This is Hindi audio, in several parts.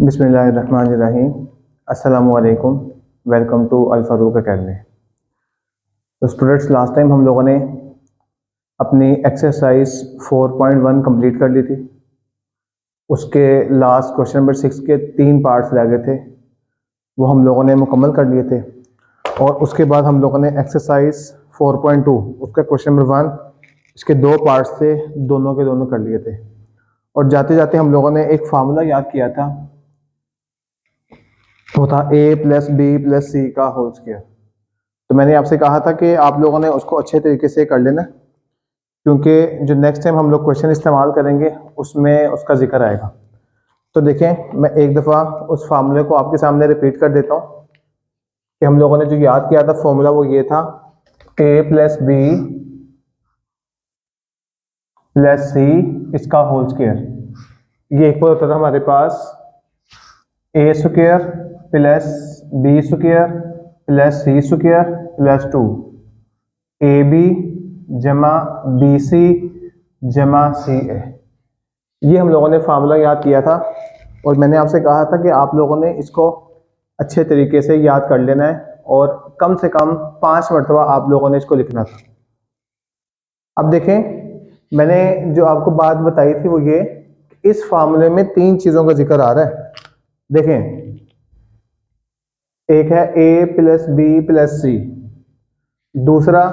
बिस्मिल्लाहिर्रहमानिर्रहीम। अस्सलामुअलैकुम। Welcome to Al Farooq academy. तो स्टूडेंट्स, लास्ट टाइम हम लोगों ने अपनी एक्सरसाइज 4.1 कंप्लीट कर ली थी। उसके लास्ट क्वेश्चन नंबर 6 के 3 पार्ट्स रह गए थे, वो हम लोगों ने मुकम्मल कर लिए थे। और उसके बाद हम लोगों ने एक्सरसाइज 4.2 उसका क्वेश्चन नंबर 1 इसके 2 पार्ट्स थे, दोनों के दोनों कर लिए थे। और जाते जाते हम लोगों ने एक फार्मूला याद किया था, वो था a+b+c का होल स्क्वायर। तो मैंने आपसे कहा था कि आप लोगों ने उसको अच्छे तरीके से कर लेना, क्योंकि जो नेक्स्ट टाइम हम लोग क्वेश्चन इस्तेमाल करेंगे उसमें उसका जिक्र आएगा। तो देखें, मैं एक दफ़ा उस फार्मूले को आपके सामने रिपीट कर देता हूँ कि हम लोगों ने जो याद किया था फॉर्मूला वो ये था, a+b+c इसका होल स्क्वायर। ये इक्वल होता था हमारे पास a² + b² + c² + 2 ab जमा bc जमा ca। ये हम लोगों ने फार्मूला याद किया था और मैंने आपसे कहा था कि आप लोगों ने इसको अच्छे तरीके से याद कर लेना है और कम से कम 5 मरतबा आप लोगों ने इसको लिखना था। अब देखें, मैंने जो आपको बात बताई थी वो ये, इस फार्मूले में 3 चीज़ों का जिक्र आ रहा है। देखें, एक है a+b+c, दूसरा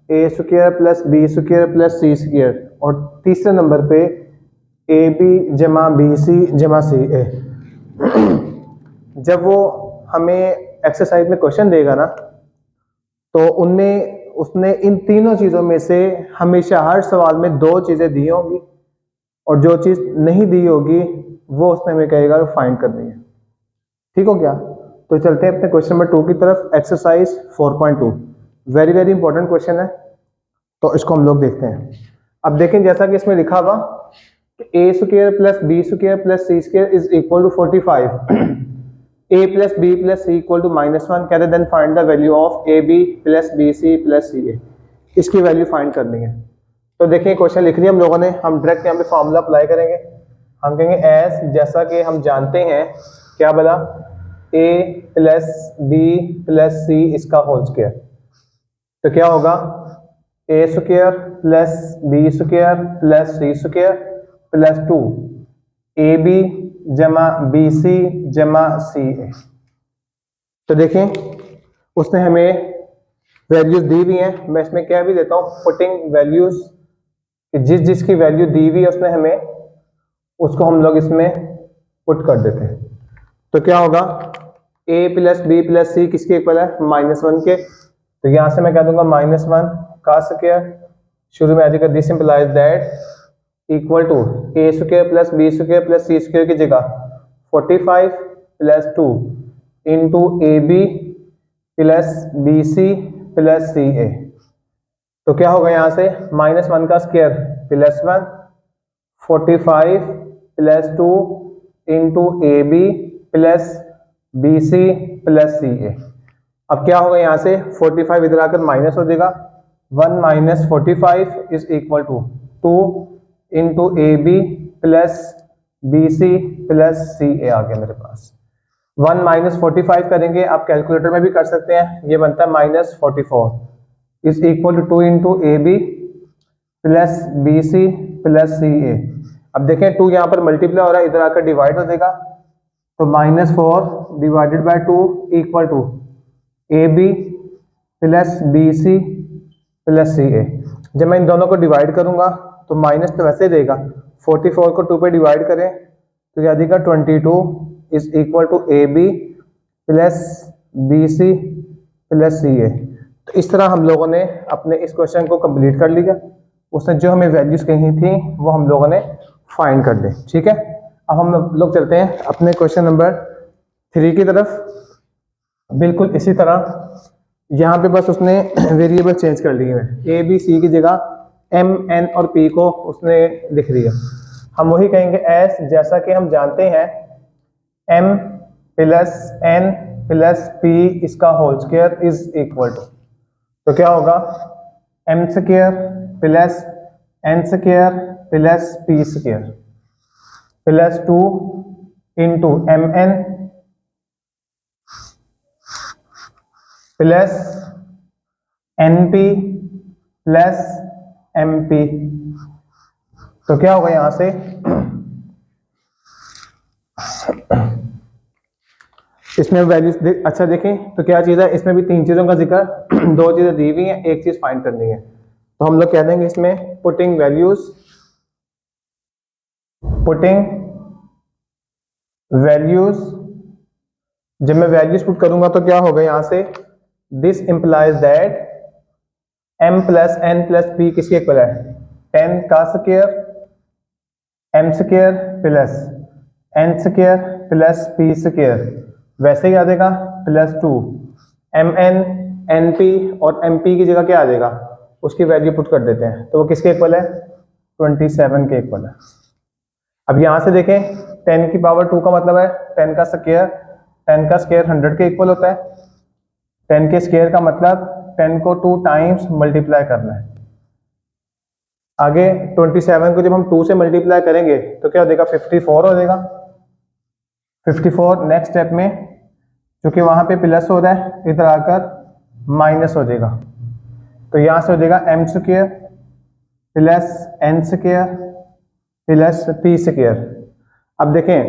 a² + b² + c², और तीसरे नंबर पे ab जमा bc जमा ca। जब वो हमें एक्सरसाइज में क्वेश्चन देगा ना, तो उनमें उसने इन तीनों चीज़ों में से हमेशा हर सवाल में 2 चीज़ें दी होंगी और जो चीज़ नहीं दी होगी वो उसने हमें कहेगा फाइंड करनी है। ठीक हो गया? तो चलते हैं अपने क्वेश्चन नंबर 2 की तरफ। Exercise 4.2 very very important question है, तो इसको हम लोग देखते हैं। अब देखें, जैसा कि इसमें लिखा हुआ a² + b² + c² is equal to 45, a + b + c equal to -1, कहते then find the value of ab + bc + ca। इसकी वैल्यू फाइंड करनी है। तो देखिए, क्वेश्चन लिख लिया हम लोगों ने। हम डायरेक्ट यहाँ पे फॉर्मूला अप्लाई करेंगे। हम कहेंगे एस, जैसा कि हम जानते हैं, क्या बोला, a + b + c इसका होल स्क्वायर। तो क्या होगा, a² + b² + c² + 2 ab जमा bc जमा ca। तो देखें, उसने हमें वैल्यूज दी हुई हैं। मैं इसमें क्या भी देता हूँ, पुटिंग वैल्यूज, जिस जिसकी वैल्यू दी हुई है उसने हमें, उसको हम लोग इसमें पुट कर देते हैं। तो क्या होगा, a + b + c किसके इक्वल है, -1 के। तो यहां से मैं कह दूंगा -1 का स्क्वायर। शुरू में आ जाएगा, this implies that equal to a² + b² + c² की जगह 45 + 2 इंटू ab + bc + ca। तो क्या होगा, यहां से -1 का square +1, 45 + 2 into ab + bc + ca। अब क्या होगा, यहां से 45 इधर आकर माइनस हो जाएगा। 1 - 45 is equal to 2 into ab + bc + ca आ गया मेरे पास। 1 - 45 करेंगे, आप कैलकुलेटर में भी कर सकते हैं। ये बनता है -44 is equal to 2 into ab + bc + ca। अब देखें, 2 यहाँ पर मल्टीप्लाई हो रहा है, इधर आकर डिवाइड हो जाएगा। तो -4 divided by 2 equal to ab + bc + ca। जब मैं इन दोनों को डिवाइड करूंगा तो माइनस तो वैसे देगा, 44 को 2 पे डिवाइड करें तो क्या देगा, 22 is equal to ab + bc + ca। तो इस तरह हम लोगों ने अपने इस क्वेश्चन को कंप्लीट कर लिया। उसने जो हमें वैल्यूज कही थी वो हम लोगों ने फाइंड कर ली। ठीक है, अब हम लोग चलते हैं अपने क्वेश्चन नंबर 3 की तरफ। बिल्कुल इसी तरह यहाँ पे बस उसने वेरिएबल चेंज कर लिए हैं। ए बी सी की जगह एम एन और पी को उसने लिख दिया। हम वही कहेंगे एस, जैसा कि हम जानते हैं एम + एन + पी इसका whole square is equal to, तो क्या होगा, m² + n² + p² + 2 into m n plus n p plus m p. तो क्या होगा यहां से, इसमें वैल्यूज अच्छा देखें तो क्या चीज़ है, इसमें भी तीन चीज़ों का जिक्र दो चीज़ें दी हुई हैं, एक चीज़ फाइंड करनी है। तो हम लोग कह देंगे इसमें पुटिंग वैल्यूज जब मैं वैल्यूज पुट करूंगा तो क्या होगा यहां से, this implies that m plus n plus p किसके इक्वल है, 10 का square m square plus n square plus p square, वैसे ही आ जाएगा plus 2 m n n p, और एम पी की जगह क्या आ जाएगा, उसकी वैल्यू पुट कर देते हैं, तो वो किसके इक्वल है, 27 के इक्वल है। अब यहां से देखें 10 की पावर 2 का मतलब है 10 का स्क्वायर, 10 का स्क्वायर 100 के इक्वल होता है, 10 के स्क्वायर का मतलब 10 को 2 टाइम्स मल्टीप्लाई करना है। आगे 27 को जब हम 2 से मल्टीप्लाई करेंगे तो क्या हो जाएगा, 54 हो जाएगा। 54 नेक्स्ट स्टेप में क्योंकि वहां पे प्लस हो रहा है इधर आकर माइनस हो जाएगा, तो यहां से हो जाएगा m square plus n square plus p square. अब देखें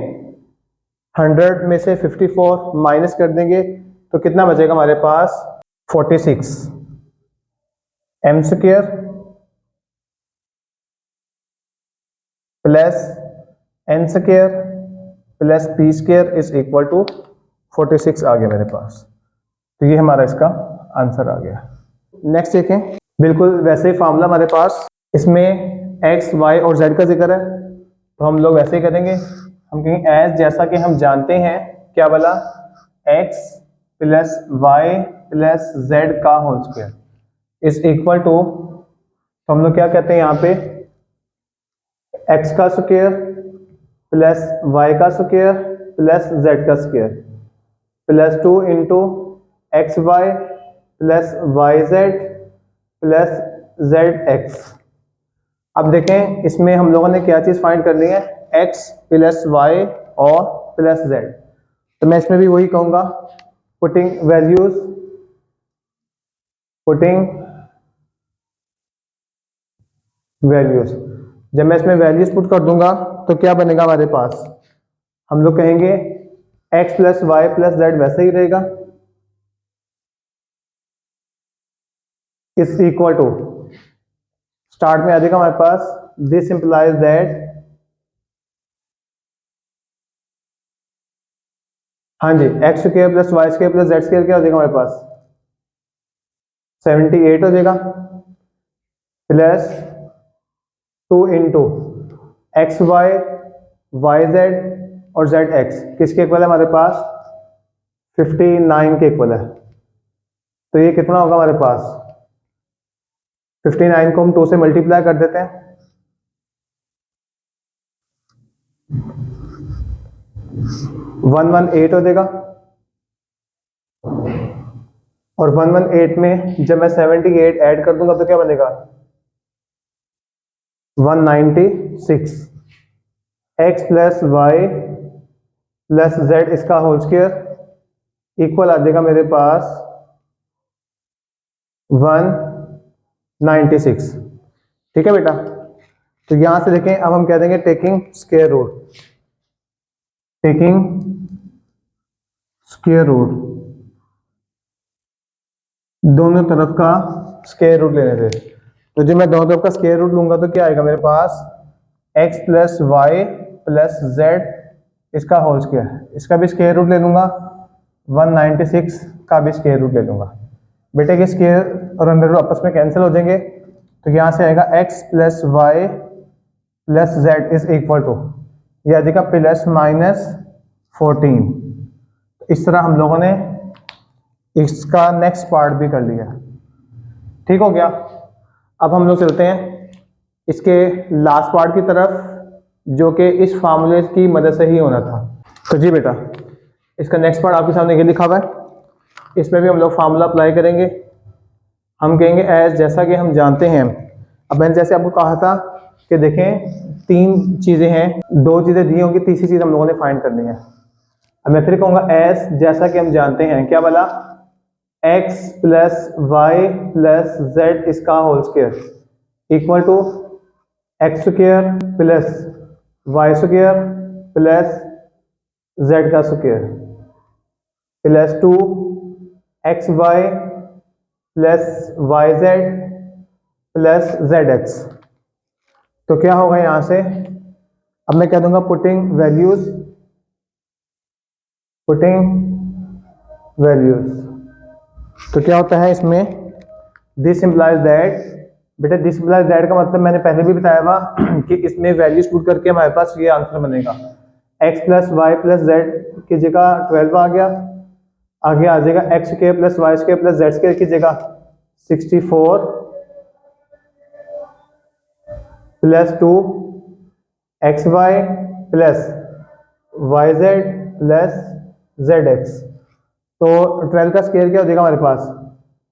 100 में से 54 माइनस कर देंगे तो कितना बचेगा हमारे पास, 46 m square plus n square plus p square is equal to 46 आ गया मेरे पास। तो ये हमारा इसका आंसर आ गया। नेक्स्ट देखें, बिल्कुल वैसे ही फार्मूला हमारे पास, इसमें x, y और z का जिक्र है, तो हम लोग वैसे ही करेंगे, हम कहेंगे एज जैसा कि हम जानते हैं क्या बोला, x plus y plus z का whole square is equal to, तो हम लोग क्या कहते हैं यहाँ पे, x का स्क्वायर प्लस y का स्क्वायर प्लस z का square plus 2 into x y plus y z plus z x. अब देखें इसमें हम लोगों ने क्या चीज़ फाइंड करनी है, x प्लस वाई और प्लस जेड। तो मैं इसमें भी वही कहूँगा, पुटिंग वैल्यूज। जब मैं इसमें वैल्यूज पुट कर दूंगा तो क्या बनेगा हमारे पास, हम लोग कहेंगे x plus y plus z वैसे ही रहेगा इज इक्वल टू, स्टार्ट में आ जाएगा हमारे पास, दिस इंप्लाइज दैट, हाँ जी, x square plus y square plus z square क्या हो जाएगा हमारे पास, 78 हो जाएगा plus 2 into x y y z और जेड एक्स किसके इक्वल है हमारे पास, 59 के इक्वल है। तो ये कितना होगा हमारे पास, 59 को हम 2 से मल्टीप्लाई कर देते हैं, 118 हो जाएगा, और 118 में जब मैं 78 ऐड कर दूंगा तो क्या बनेगा, 196 x plus y plus z इसका होल स्क्वायर इक्वल आ जाएगा मेरे पास 196। ठीक है बेटा, तो यहां से देखें, अब हम कह देंगे टेकिंग स्क्वायर रूट, दोनों तरफ का स्क्वायर रूट लेने थे। तो जब मैं दोनों तरफ का स्क्वायर रूट लूंगा तो क्या आएगा मेरे पास, x plus y plus z इसका होल स्क्वायर, इसका भी स्क्वायर रूट ले लूंगा, 196 का भी स्क्वायर रूट ले लूंगा। बेटे के स्क्वायर और अंडर रूट आपस में कैंसिल हो जाएंगे, तो यहाँ से आएगा x plus y plus z is equal to, यह आ जाएगा प्लस माइनस 14। इस तरह हम लोगों ने इसका नेक्स्ट पार्ट भी कर लिया। ठीक हो गया। अब हम लोग चलते हैं इसके लास्ट पार्ट की तरफ, जो कि इस फार्मूले की मदद से ही होना था। तो जी बेटा, इसका नेक्स्ट पार्ट आपके सामने ये लिखा हुआ है, इसमें भी हम लोग फार्मूला अप्लाई करेंगे। हम कहेंगे एज जैसा कि हम जानते हैं, अब मैंने जैसे आपको कहा था कि देखें 3 चीज़ें हैं, 2 चीज़ें दी होंगी, तीसरी चीज़ हम लोगों ने फाइंड करनी है। अब मैं फिर कहूँगा एस, जैसा कि हम जानते हैं क्या बोला, x plus y plus z इसका whole square equal to x square plus y square plus z का square plus 2 x y plus y z plus z x. तो क्या होगा यहाँ से, अब मैं कह दूंगा पुटिंग वैल्यूज तो क्या होता है इसमें, दिस इम्प्लाइज दैट, बेटा दिस इम्प्लाइज दैट का मतलब मैंने पहले भी बताया था कि इसमें वैल्यूज पुट करके हमारे पास ये आंसर बनेगा। x plus y plus z की जगह 12 आ गया, आगे आ जाएगा x square plus y square plus z square की जगह 64 plus 2 x y plus y z plus z x. तो 12 का स्क्वायर क्या हो जाएगा हमारे पास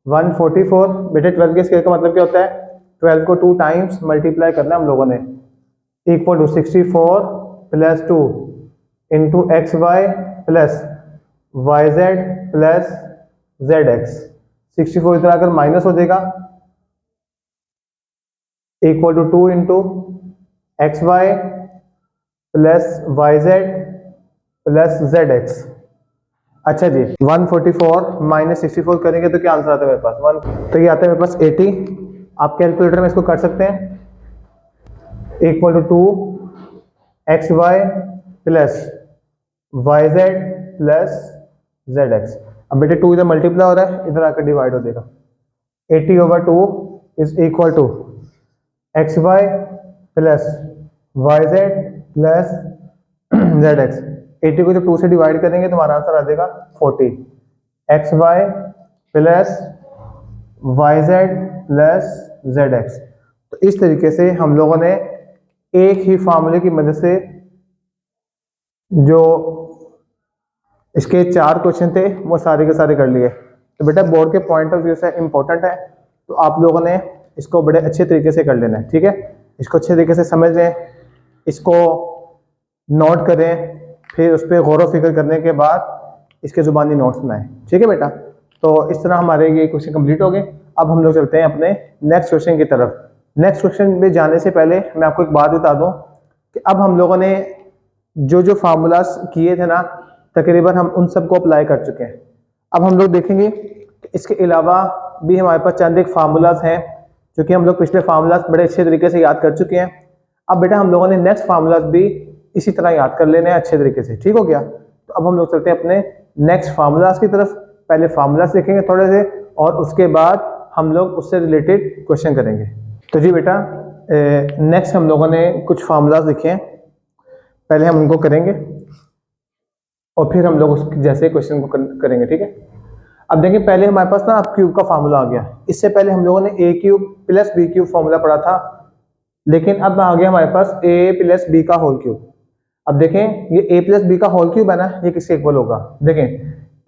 144। बेटे 12 के स्क्वायर का मतलब क्या होता है, 12 को 2 टाइम्स मल्टीप्लाई करना है हम लोगों ने, equal to 64 plus 2 into x y plus y z plus z x. 64 इधर आकर माइनस हो जाएगा, equal to 2 into x y plus y z plus z x. अच्छा जी, 144 माइनस 64 करेंगे तो क्या आंसर आता है मेरे पास 1, तो ये आता है मेरे पास 80। आप कैलकुलेटर में इसको कर सकते हैं, equal to 2 x y plus y z plus z x. अब बेटे 2 इधर मल्टीप्लाई हो रहा है, इधर आकर डिवाइड हो जाएगा, 80/2 is equal to x y plus y z plus z x. 80 को जब 2 से डिवाइड करेंगे तो हमारा आंसर आ जाएगा 40, x y plus y z plus z x. तो इस तरीके से हम लोगों ने एक ही फार्मूले की मदद से जो इसके 4 क्वेश्चन थे वो सारे के सारे कर लिए। तो बेटा बोर्ड के पॉइंट ऑफ व्यू से इम्पोर्टेंट है, तो आप लोगों ने इसको बड़े अच्छे तरीके से कर लेना है, ठीक है। इसको अच्छे तरीके से समझ लें, इसको नोट करें, फिर उस पर गौर व फिक्र करने के बाद इसके ज़ुबानी नोट्स बनाएं, ठीक है बेटा। तो इस तरह हमारे ये क्वेश्चन कंप्लीट हो गए। अब हम लोग चलते हैं अपने नेक्स्ट क्वेश्चन की तरफ। नेक्स्ट क्वेश्चन में जाने से पहले मैं आपको एक बात बता दूं कि अब हम लोगों ने जो जो फार्मूलाज किए थे ना, तकरीबन हम उन सबको अप्लाई कर चुके हैं। अब हम लोग देखेंगे कि इसके अलावा भी हमारे पास चंद एक फार्मूलाज हैं जो कि हम लोग पिछले फार्मूलाज बड़े अच्छे तरीके से याद कर चुके हैं। अब बेटा हम लोगों ने नेक्स्ट फार्मूलाज भी इसी तरह याद कर लेने हैं अच्छे तरीके से, ठीक हो गया। तो अब हम लोग चलते हैं अपने नेक्स्ट फार्मूलाज की तरफ। पहले फार्मूलाज देखेंगे थोड़े से और उसके बाद हम लोग उससे रिलेटेड क्वेश्चन करेंगे। तो जी बेटा नेक्स्ट हम लोगों ने कुछ फार्मूलाज लिखे हैं, पहले हम उनको करेंगे और फिर हम लोग उसके जैसे क्वेश्चन को करेंगे, ठीक है। अब देखिए पहले हमारे पास ना अब क्यूब का फार्मूला आ गया। इससे पहले हम लोगों ने a cube plus b cube formula पढ़ा था, लेकिन अब आ गया हमारे पास ए प्लस बी का होल क्यूब। अब देखें ये ए प्लस बी का होल क्यूब है ना, ये किसके इक्वल होगा, देखें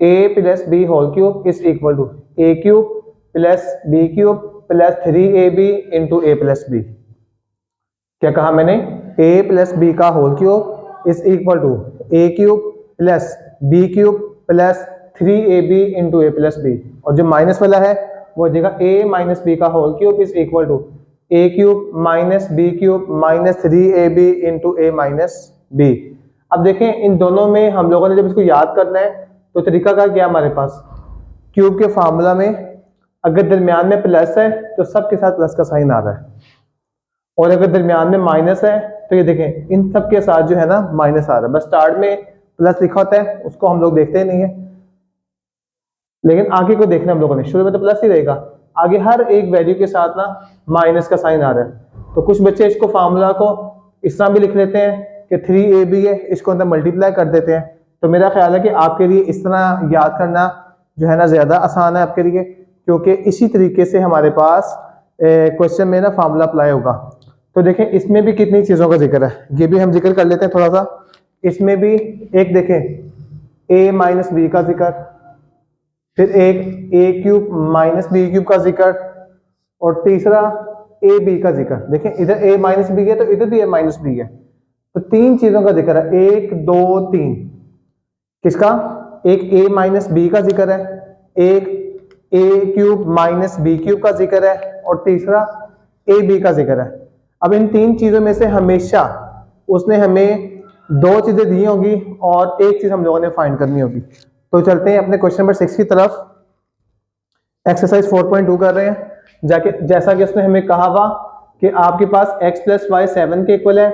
a plus b whole cube is equal to a cube plus b cube plus 3ab into a plus b. क्या कहा मैंने, ए प्लस बी का whole cube is equal to a cube plus b cube plus 3ab into a plus b, और जो माइनस वाला है वो देगा ए माइनस बी का whole cube is equal to a cube minus b cube minus 3ab into a minus b. अब देखें इन दोनों में हम लोगों ने जब इसको याद करना है तो तरीका का क्या हमारे पास, क्यूब के फार्मूला में अगर दरमियान में प्लस है तो सबके साथ प्लस का साइन आ रहा है, और अगर दरमियान में माइनस है तो ये देखें इन सब के साथ जो है ना माइनस आ रहा है। बस स्टार्ट में प्लस लिखा होता है उसको हम लोग देखते ही नहीं है, लेकिन आगे को देखना हम लोगों ने, शुरू में तो प्लस ही रहेगा, आगे हर एक वैल्यू के साथ ना माइनस का साइन आ रहा है। तो कुछ बच्चे इसको फार्मूला को इस तरह भी लिख लेते हैं कि 3ab है, इसको अंदर मल्टीप्लाई कर देते हैं। तो मेरा ख्याल है कि आपके लिए इस तरह याद करना जो है ना ज़्यादा आसान है आपके लिए, क्योंकि इसी तरीके से हमारे पास क्वेश्चन में ना फार्मूला अप्लाई होगा। तो देखें इसमें भी कितनी चीज़ों का जिक्र है, ये भी हम जिक्र कर लेते हैं थोड़ा सा। इसमें भी एक देखें a माइनस बी का जिक्र, फिर एक ए क्यूब माइनस बी क्यूब का जिक्र, और तीसरा ए बी का जिक्र। देखें इधर ए माइनस बी है तो इधर भी ए माइनस बी है, तो तीन चीजों का जिक्र है, एक दो तीन। किसका? एक ए माइनस बी का जिक्र है, एक ए क्यूब माइनस बी क्यूब का जिक्र है, और तीसरा ए बी का जिक्र है। अब इन तीन चीजों में से हमेशा उसने हमें दो चीजें दी होगी और एक चीज हम लोगों ने फाइंड करनी होगी। तो चलते हैं अपने क्वेश्चन नंबर 6 की तरफ। एक्सरसाइज 4.2 कर रहे हैं। जाके जैसा कि उसने हमें कहा हुआ कि आपके पास x प्लस वाई 7 के इक्वल है,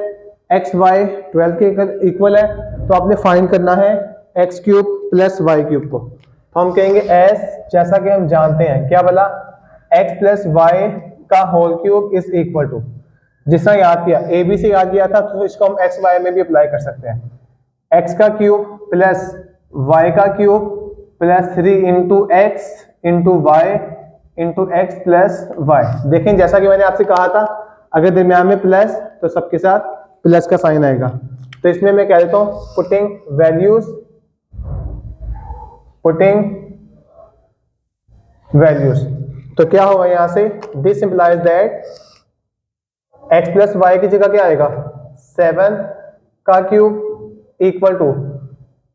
x वाई 12 के इक्वल है, तो आपने फाइंड करना है x cube plus y cube को। तो हम कहेंगे s, जैसा कि हम जानते हैं क्या बोला, x प्लस वाई का whole cube is equal to, जिस तरह याद किया ए बी से याद किया था, तो इसको हम एक्स वाई में भी अप्लाई कर सकते हैं। x का क्यूब प्लस y का cube plus 3 into x into y into x plus y. देखें जैसा कि मैंने आपसे कहा था, अगर दरमियान में प्लस तो सबके साथ प्लस का साइन आएगा। तो इसमें मैं कह देता हूं पुटिंग वैल्यूज, तो क्या होगा यहां से, this implies that x plus y की जगह क्या आएगा, 7 का cube equal to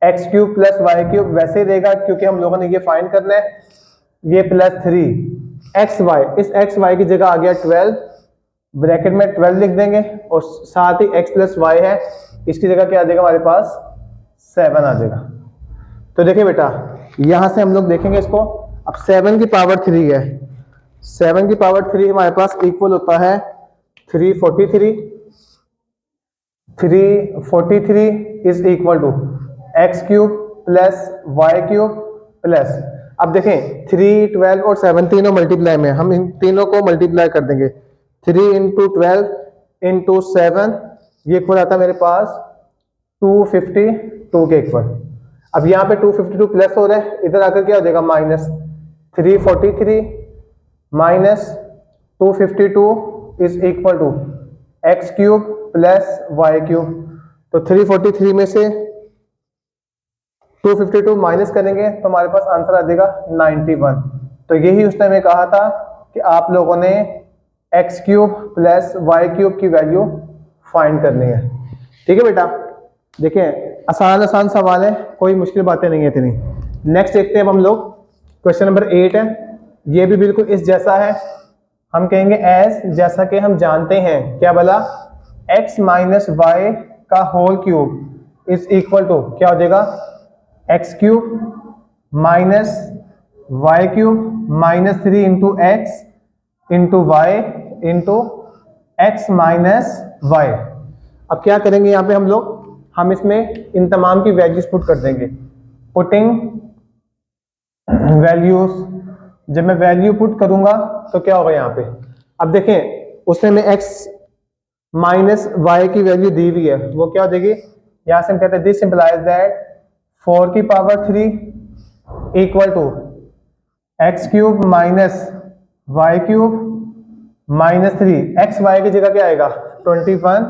x cube plus y cube. वैसे ही रहेगा क्योंकि हम लोगों ने ये फाइंड करना है, ये प्लस 3 एक्स वाई, इस एक्स वाई की जगह आ गया 12, ब्रैकेट में 12 लिख देंगे, और साथ ही x प्लस वाई है, इसकी जगह क्या आ जाएगा हमारे पास, 7 आ जाएगा। तो देखिए बेटा यहां से हम लोग देखेंगे इसको। अब 7 की पावर 3 है, 7 की पावर 3 हमारे पास इक्वल होता है 343। 343 is equal to x cube plus y cube plus, अब देखें 3, 12 और 7 तीनों मल्टीप्लाई में, हम इन तीनों को मल्टीप्लाई कर देंगे। 3 इंटू 12 इंटू 7, ये इक्वल आता है मेरे पास 252 के इक्वल। अब यहाँ पे 252 प्लस हो रहा है, इधर आकर क्या हो जाएगा, minus 343 minus 252 is equal to x cube plus y cube. तो 343 में से 252 माइनस करेंगे तो हमारे पास आंसर आ जाएगा 91। तो यही उसने हमें कहा था कि आप लोगों ने x cube plus y cube की वैल्यू फाइंड करनी है। ठीक है बेटा, देखिए आसान सवाल है, कोई मुश्किल बातें नहीं है इतनी। नेक्स्ट देखते हैं अब हम लोग, क्वेश्चन नंबर 8 है, ये भी बिल्कुल इस जैसा है। हम कहेंगे एस, जैसा कि हम जानते हैं क्या बोला, x माइनस वाई का whole cube is equal to क्या हो जाएगा, x cube minus y cube minus 3 into x into y into x minus y. अब क्या करेंगे यहाँ पे हम लोग, हम इसमें इन तमाम की वैल्यूज पुट कर देंगे। पुटिंग वैल्यूज, जब मैं वैल्यू पुट करूंगा तो क्या होगा यहाँ पे, अब देखें उसने में x माइनस वाई की वैल्यू दी हुई है, वो क्या हो जाएगी, यहां से हम कहते हैं दिस इंप्लाइज दैट 4 की power 3 equal to x cube minus y cube minus 3, x y की जगह क्या आएगा 21,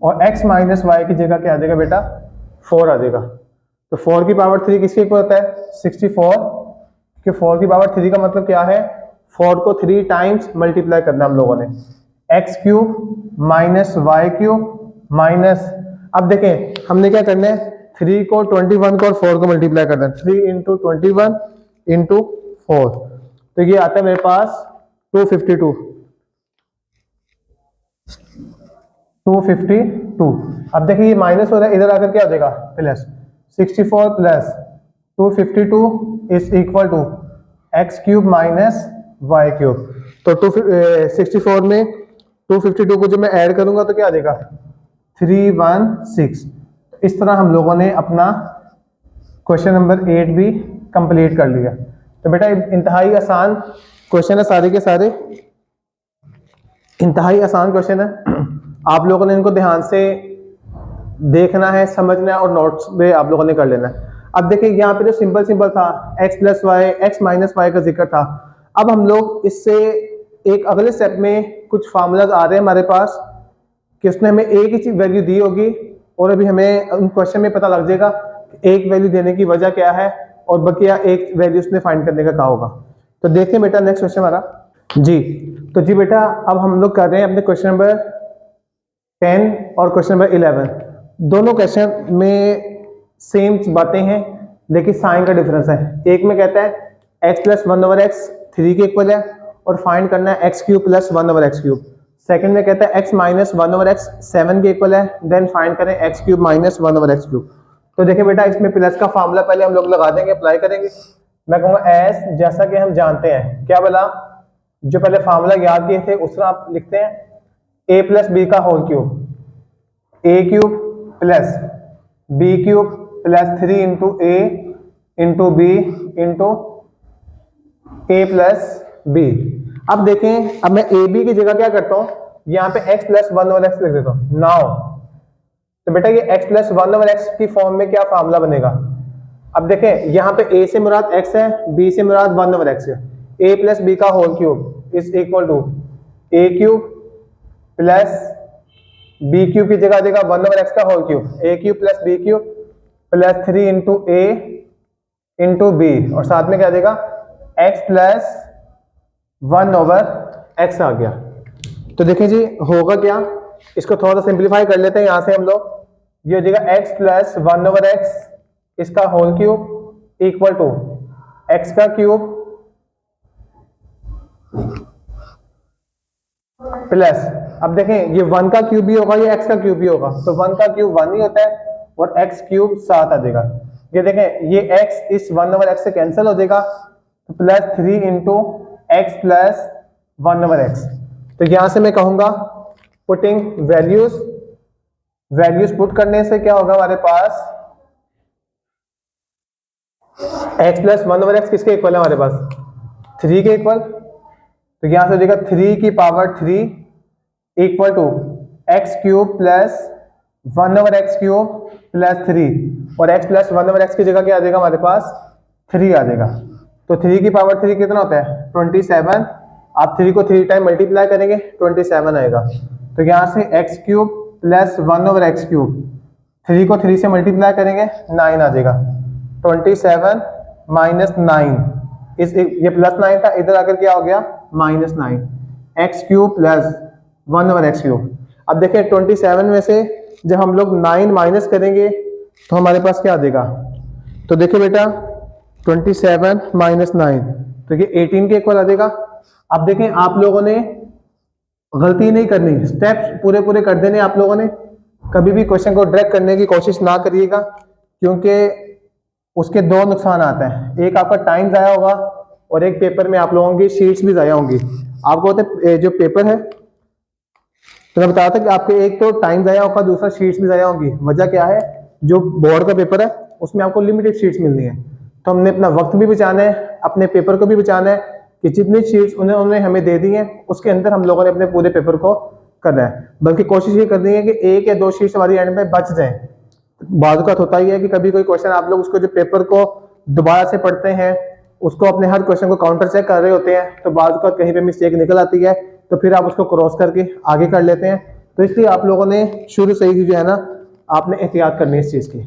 और x माइनस वाई की जगह क्या आ जाएगा बेटा 4 आ जाएगा। तो 4 की पावर 3 किसके इक्वल होता है, 64, कि 4 की पावर 3 का मतलब क्या है, 4 को 3 टाइम्स मल्टीप्लाई करना हम लोगों ने, x cube minus y cube minus, अब देखें हमने क्या करना है, 3 को 21 को और 4 को मल्टीप्लाई करना है, 3 इंटू 21 इंटू 4, तो ये आता है मेरे पास 252। अब देखिए ये माइनस हो रहा है, इधर आकर क्या हो जाएगा plus, 64 plus 252 is equal to x cube minus y cube. तो 64 में 252 को जब मैं ऐड करूंगा तो क्या आ जाएगा 316। इस तरह हम लोगों ने अपना क्वेश्चन नंबर 8 भी कंप्लीट कर लिया। तो बेटा इंतहाई आसान क्वेश्चन है, सारे के सारे इंतहाई आसान क्वेश्चन है। आप लोगों ने इनको ध्यान से देखना है, समझना है, और नोट्स पे आप लोगों ने कर लेना है। अब देखिए यहाँ पे जो सिंपल था x plus y, x minus y का जिक्र था। अब हम लोग इससे एक अगले स्टेप में कुछ फार्मूलाज आ रहे हैं हमारे पास कि उसने हमें एक ही चीज वैल्यू दी होगी, और अभी हमें उन क्वेश्चन में पता लग जाएगा एक वैल्यू देने की वजह क्या है और बकिया एक वैल्यू उसने फाइंड करने का कहा होगा। तो देखिए बेटा नेक्स्ट क्वेश्चन हमारा, जी। तो जी बेटा, अब हम लोग कर रहे हैं अपने क्वेश्चन नंबर 10 और क्वेश्चन नंबर 11। दोनों क्वेश्चन में सेम बातें हैं, लेकिन साइन का डिफरेंस है। एक में कहता है x plus one over x 3 के इक्वल है और फाइंड करना है x cube plus one over x cube. Second में कहता है x minus one over x 7 के इक्वल है, देन फाइंड करें x cube minus one over x cube. तो देखिए बेटा, इसमें प्लस का फार्मूला पहले हम लोग लगा देंगे, अप्लाई करेंगे। मैं कहूँगा एस, जैसा कि हम जानते हैं, क्या बोला, जो पहले फार्मूला याद किए थे उस तरह आप लिखते हैं ए प्लस बी का whole cube, a cube plus b cube plus 3 into a into b into a plus b. अब देखें, अब मैं ए बी की जगह क्या करता हूं, यहां पे x plus one over x लिख देता हूं नाउ। तो बेटा ये x plus one over x की फॉर्म में क्या फार्मूला बनेगा। अब देखें, यहाँ पे a से मुराद x है, b से मुराद वन ओवर एक्स है। a प्लस बी का whole cube is equal to a cube plus b cube की जगह आ जाएगा वन ओवर एक्स का whole cube, a cube plus b cube plus 3 into a into b, और साथ में क्या आ जाएगा x plus one over x आ गया। तो देखिए जी होगा क्या, इसको थोड़ा सा सिंप्लीफाई कर लेते हैं। यहां से हम लोग ये हो जाएगा x plus one over x इसका whole cube equal to x का क्यूब प्लस, अब देखें ये वन का क्यूब भी होगा, ये एक्स का क्यूब भी होगा, तो वन का क्यूब वन ही होता है और एक्स क्यूब 7 आ जाएगा। ये देखें, ये x इस वन ओवर एक्स से कैंसिल हो जाएगा, तो plus 3 into x plus one over x. तो यहां से मैं कहूंगा पुटिंग वैल्यूज पुट करने से क्या होगा हमारे पास, x plus one over x किसके इक्वल है हमारे पास, 3 के इक्वल। तो यहां से हो जाएगा 3 की power 3 equal to x cube plus one over x cube plus 3, और x plus one over x की जगह क्या आ जाएगा हमारे पास 3 आ जाएगा। तो 3 की पावर 3 कितना होता है 27। आप 3 को 3 टाइम मल्टीप्लाई करेंगे 27 आएगा। तो यहाँ से x cube plus one over x cube, 3 को 3 से मल्टीप्लाई करेंगे 9 आ जाएगा। 27 माइनस 9 इस ये प्लस 9 था, इधर आकर क्या हो गया minus 9, x cube plus one over x cube. अब देखिए 27 में से जब हम लोग 9 माइनस करेंगे तो हमारे पास क्या आ जाएगा, तो देखिए बेटा 27 माइनस 9, तो ये 18 के इक्वल आ जाएगा। अब देखें, आप लोगों ने गलती नहीं करनी, स्टेप्स पूरे पूरे कर देने आप लोगों ने। कभी भी क्वेश्चन को ड्रैग करने की कोशिश ना करिएगा, क्योंकि उसके दो नुकसान आते हैं, एक आपका टाइम ज़ाया होगा और एक पेपर में आप लोगों की शीट्स भी ज़ाया होंगी। आपको होते जो पेपर है, तो मैं बताया था कि आपके एक तो टाइम ज़ाया होगा, दूसरा शीट्स भी ज़ाया होंगी। वजह क्या है, जो बोर्ड का पेपर है उसमें आपको लिमिटेड शीट्स मिलनी है, तो हमने अपना वक्त भी बचाना है, अपने पेपर को भी बचाना है कि जितनी शीट्स उन्होंने हमें दे दी हैं उसके अंदर हम लोगों ने अपने पूरे पेपर को करना है। बल्कि कोशिश ये करनी है कि एक या दो शीट्स हमारी एंड में बच जाएं। बाद का होता ही है कि कभी कोई क्वेश्चन आप लोग उसको जो पेपर को दोबारा से पढ़ते हैं, उसको अपने हर क्वेश्चन को काउंटर चेक कर रहे होते हैं, तो बाद का कहीं पे मिस्टेक निकल आती है, तो फिर आप उसको क्रॉस करके आगे कर लेते हैं। तो इसलिए आप लोगों ने शुरू से ही जो है ना, आपने एहतियात करनी है इस चीज़ की।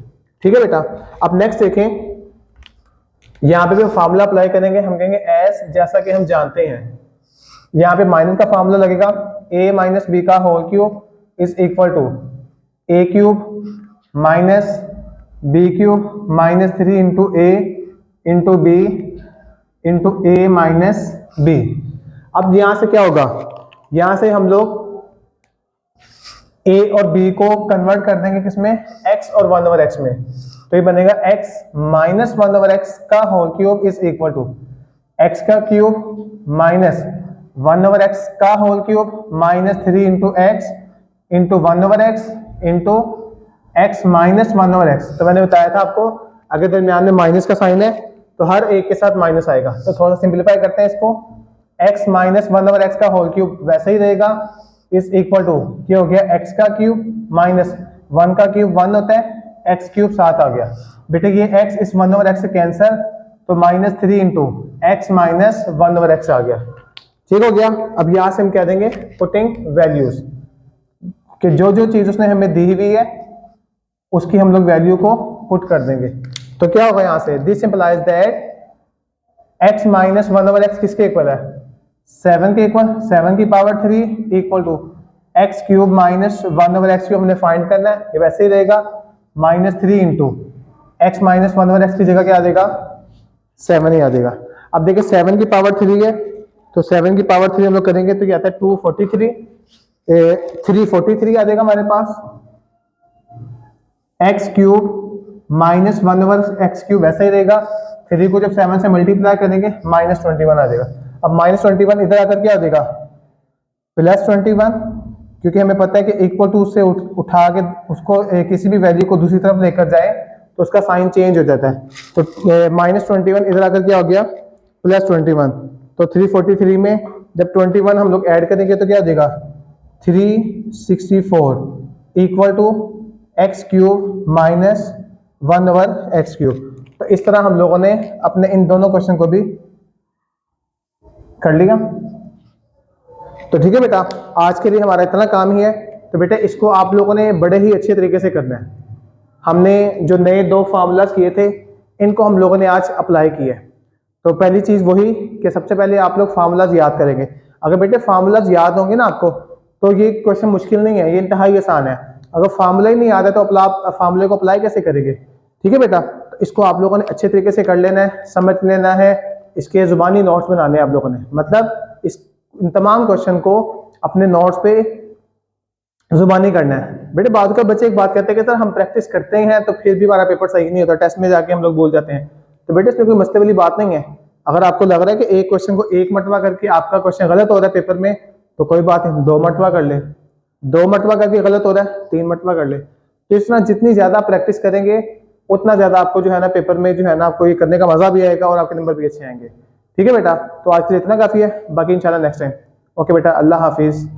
ठीक है बेटा, अब नेक्स्ट देखें, यहाँ पे भी फार्मूला अप्लाई करेंगे। हम कहेंगे एस, जैसा कि हम जानते हैं यहाँ पे माइनस का फार्मूला लगेगा, a माइनस बी का whole cube is equal to a cube minus b cube minus 3 into a into b into a minus b. अब यहां से क्या होगा, यहां से हम लोग a और b को कन्वर्ट कर देंगे किसमें, x और वन ओवर एक्स में। तो ये बनेगा x minus one over x का whole cube is equal to x का cube minus one over x का whole cube minus 3 into x into one over x into x minus one over x. तो मैंने बताया था आपको, अगर दरमियान में माइनस का साइन है तो हर एक के साथ माइनस आएगा। तो थोड़ा सा सिंप्लीफाई करते हैं इसको, x minus one over x का होल क्यूब वैसे ही रहेगा इज इक्वल टू क्या हो गया, एक्स का क्यूब माइनस वन का क्यूब वन होता है, एक्स क्यूब 7 आ गया। बेटे ये x इस वन ओवर एक्स से कैंसिल, तो minus 3 into x minus one over x आ गया। ठीक हो गया। अब यहां से हम कह देंगे पुटिंग वैल्यूज, कि जो जो चीज उसने हमें दी हुई है उसकी हम लोग वैल्यू को पुट कर देंगे। तो क्या होगा यहां से, this implies that x minus one over x किसके इक्वल है, 7 के इक्वल 7 की power 3 equal to x cube minus 1/x cube हमने फाइंड करना है, ये वैसे ही रहेगा -3 इंटू एक्स माइनस 1/x की जगह क्या आ जाएगा 7 ही आ जाएगा। अब देखिए 7 की पावर 3 है, तो 7 की पावर 3 हम लोग करेंगे तो क्या आता है 243, 343 आ जाएगा हमारे पास। X cube minus 1/x cube वैसा ही रहेगा, 3 को जब 7 से मल्टीप्लाई करेंगे -21 आ जाएगा। अब -21 इधर आकर क्या आ जाएगा +21, क्योंकि हमें पता है कि इक्वल टू से उठा के उसको किसी भी वैल्यू को दूसरी तरफ लेकर जाए तो उसका साइन चेंज हो जाता है। तो -21 इधर आकर क्या हो गया +21, तो 343 में जब 21 हम लोग ऐड करेंगे तो क्या आ जाएगा 364 equal to x cube minus 1/x cube. तो इस तरह हम लोगों ने अपने इन दोनों क्वेश्चन को भी कर लिया। तो ठीक है बेटा, आज के लिए हमारा इतना काम ही है। तो बेटा इसको आप लोगों ने बड़े ही अच्छे तरीके से करना है। हमने जो नए 2 फार्मूलाज किए थे इनको हम लोगों ने आज अप्लाई किए। तो पहली चीज़ वही कि सबसे पहले आप लोग फार्मूलाज याद करेंगे। अगर बेटे फार्मूलाज याद होंगे ना आपको तो ये क्वेश्चन मुश्किल नहीं है, ये इंतहाई आसान है। अगर फार्मूला ही नहीं याद है तो आप फार्मूले को अप्लाई कैसे करेंगे? ठीक है बेटा, तो इसको आप लोगों ने अच्छे तरीके से कर लेना है, समझ लेना है। इसके ज़ुबानी नोट्स बनाने हैं आप लोगों ने, मतलब इन तमाम क्वेश्चन को अपने नोट्स पे जुबानी करना है। बेटे बाद का बच्चे एक बात कहते हैं कि सर हम प्रैक्टिस करते हैं तो फिर भी हमारा पेपर सही नहीं होता, टेस्ट में जाके हम लोग भूल जाते हैं। तो बेटे इसमें कोई मसले वाली बात नहीं है। अगर आपको लग रहा है कि एक क्वेश्चन को एक मरतबा करके आपका क्वेश्चन गलत हो रहा है पेपर में तो कोई बात नहीं, 2 मरतबा कर ले। 2 मरतबा करके गलत हो रहा है 3 मरतबा कर ले। तो इस तरह जितनी ज्यादा प्रैक्टिस करेंगे उतना ज्यादा आपको जो है ना पेपर में जो है ना आपको ये करने का मजा भी आएगा और आपके नंबर भी अच्छे आएंगे। ठीक है बेटा, तो आज के लिए इतना काफी है, बाकी इंशाल्लाह नेक्स्ट टाइम। ओके बेटा, अल्लाह हाफिज।